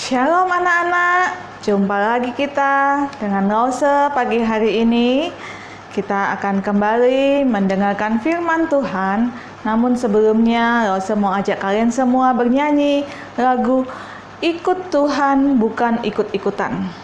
Shalom anak-anak, jumpa lagi kita dengan Rose pagi hari ini. Kita akan kembali mendengarkan firman Tuhan. Namun sebelumnya Rose mau ajak kalian semua bernyanyi lagu Ikut Tuhan Bukan Ikut-ikutan.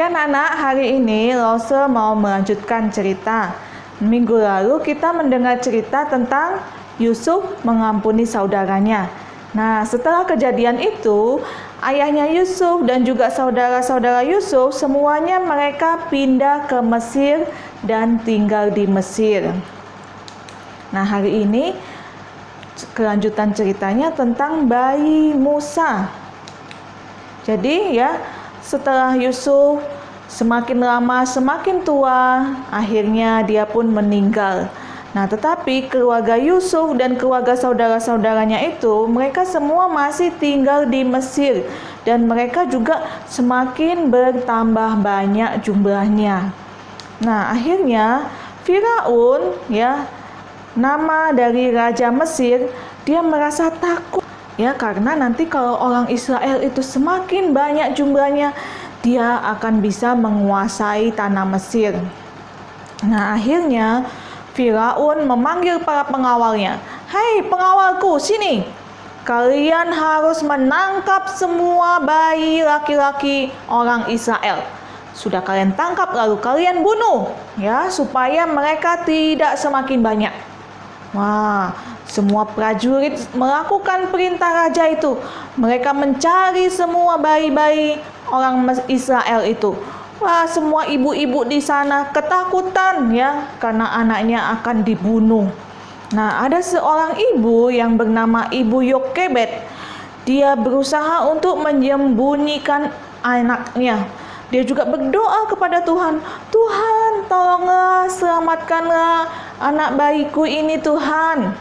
Anak-anak, hari ini Rose mau melanjutkan cerita. Minggu lalu kita mendengar cerita tentang Yusuf mengampuni saudaranya. Nah, setelah kejadian itu, ayahnya Yusuf dan juga saudara-saudara Yusuf semuanya mereka pindah ke Mesir dan tinggal di Mesir. Nah, hari ini kelanjutan ceritanya tentang bayi Musa. Jadi ya, setelah Yusuf semakin lama semakin tua, akhirnya dia pun meninggal. Nah, tetapi keluarga Yusuf dan keluarga saudara-saudaranya itu, mereka semua masih tinggal di Mesir dan mereka juga semakin bertambah banyak jumlahnya. Nah, akhirnya Firaun, ya, nama dari raja Mesir, dia merasa takut. Ya, karena nanti kalau orang Israel itu semakin banyak jumlahnya, dia akan bisa menguasai tanah Mesir. Nah, akhirnya Firaun memanggil para pengawalnya. "Hai pengawalku, sini. Kalian harus menangkap semua bayi laki-laki orang Israel. Sudah kalian tangkap lalu kalian bunuh, ya, supaya mereka tidak semakin banyak." Wah, semua prajurit melakukan perintah raja itu. Mereka mencari semua bayi-bayi orang Israel itu. Wah, semua ibu-ibu di sana ketakutan ya, karena anaknya akan dibunuh. Nah, ada seorang ibu yang bernama Ibu Yokebed. Dia berusaha untuk menyembunyikan anaknya. Dia juga berdoa kepada Tuhan, "Tuhan, tolonglah, selamatkanlah anak bayiku ini, Tuhan."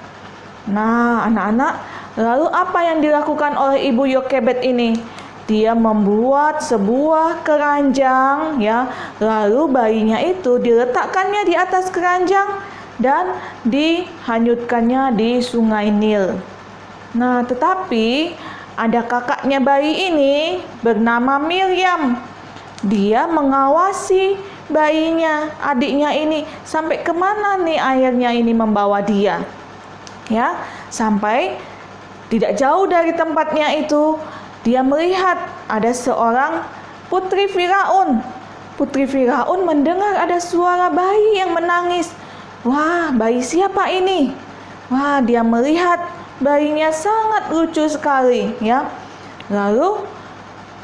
Nah, anak-anak, lalu apa yang dilakukan oleh Ibu Yokebed ini? Dia membuat sebuah keranjang, ya, lalu bayinya itu diletakkannya di atas keranjang dan dihanyutkannya di Sungai Nil. Nah, tetapi ada kakaknya bayi ini bernama Miriam. Dia mengawasi bayinya, adiknya ini. Sampai kemana nih airnya ini membawa dia? Ya, sampai tidak jauh dari tempatnya itu, dia melihat ada seorang putri Firaun. Putri Firaun mendengar ada suara bayi yang menangis. Wah, bayi siapa ini? Wah, dia melihat bayinya sangat lucu sekali, ya. Lalu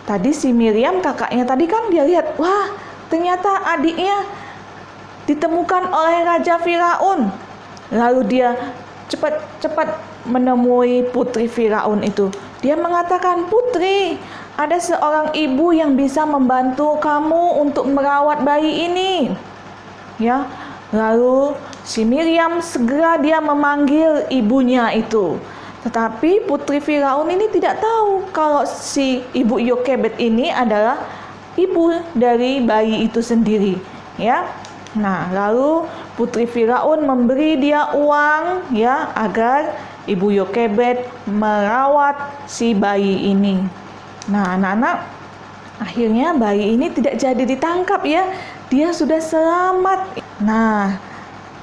tadi si Miriam, kakaknya tadi kan dia lihat, wah, ternyata adiknya ditemukan oleh Raja Firaun. Lalu dia cepat-cepat menemui putri Firaun itu. Dia mengatakan, "Putri, ada seorang ibu yang bisa membantu kamu untuk merawat bayi ini." Ya, lalu si Miriam segera dia memanggil ibunya itu. Tetapi putri Firaun ini tidak tahu kalau si ibu Yokebed ini adalah ibu dari bayi itu sendiri, ya. Nah, lalu putri Firaun memberi dia uang, ya, agar ibu Yokebed merawat si bayi ini. Nah, anak-anak, akhirnya bayi ini tidak jadi ditangkap, ya. Dia sudah selamat. Nah,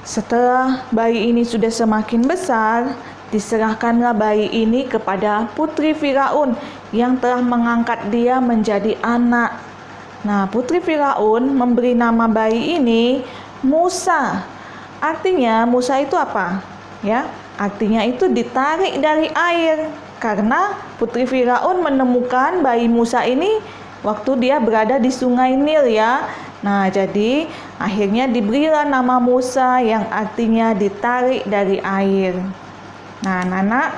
setelah bayi ini sudah semakin besar, diserahkanlah bayi ini kepada putri Firaun yang telah mengangkat dia menjadi anak. Nah, putri Firaun memberi nama bayi ini Musa. Artinya Musa itu apa? Ya, artinya itu ditarik dari air. Karena putri Firaun menemukan bayi Musa ini waktu dia berada di sungai Nil, ya. Nah, jadi akhirnya diberilah nama Musa yang artinya ditarik dari air. Nah, anak-anak,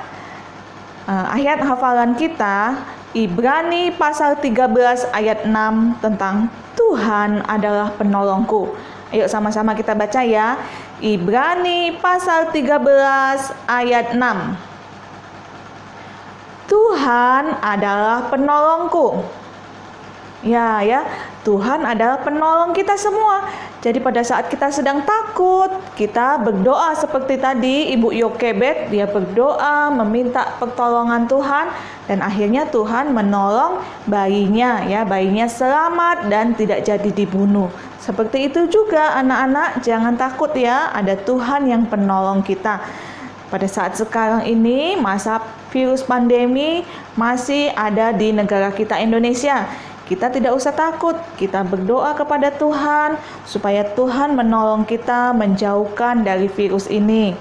ayat hafalan kita Ibrani pasal 13 ayat 6 tentang Tuhan adalah penolongku. Ayo sama-sama kita baca, ya. Ibrani pasal 13 ayat 6. Tuhan adalah penolongku. Ya, Tuhan adalah penolong kita semua. Jadi pada saat kita sedang takut, kita berdoa seperti tadi Ibu Yokebed, dia berdoa meminta pertolongan Tuhan dan akhirnya Tuhan menolong bayinya, ya, bayinya selamat dan tidak jadi dibunuh. Seperti itu juga anak-anak, jangan takut, ya, ada Tuhan yang penolong kita. Pada saat sekarang ini masa virus pandemi masih ada di negara kita Indonesia. Kita tidak usah takut, kita berdoa kepada Tuhan supaya Tuhan menolong kita menjauhkan dari virus ini.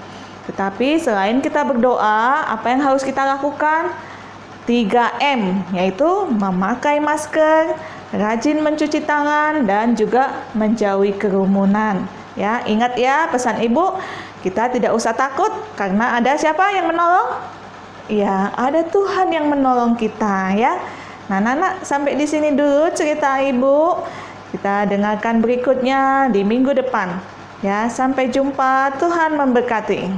Tetapi selain kita berdoa, apa yang harus kita lakukan? 3M, yaitu memakai masker, rajin mencuci tangan, dan juga menjauhi kerumunan. Ya, ingat, ya, pesan Ibu, kita tidak usah takut karena ada siapa yang menolong? Ya, ada Tuhan yang menolong kita, ya. Nah, anak-anak, sampai di sini dulu cerita Ibu. Kita dengarkan berikutnya di minggu depan. Ya, sampai jumpa. Tuhan memberkati.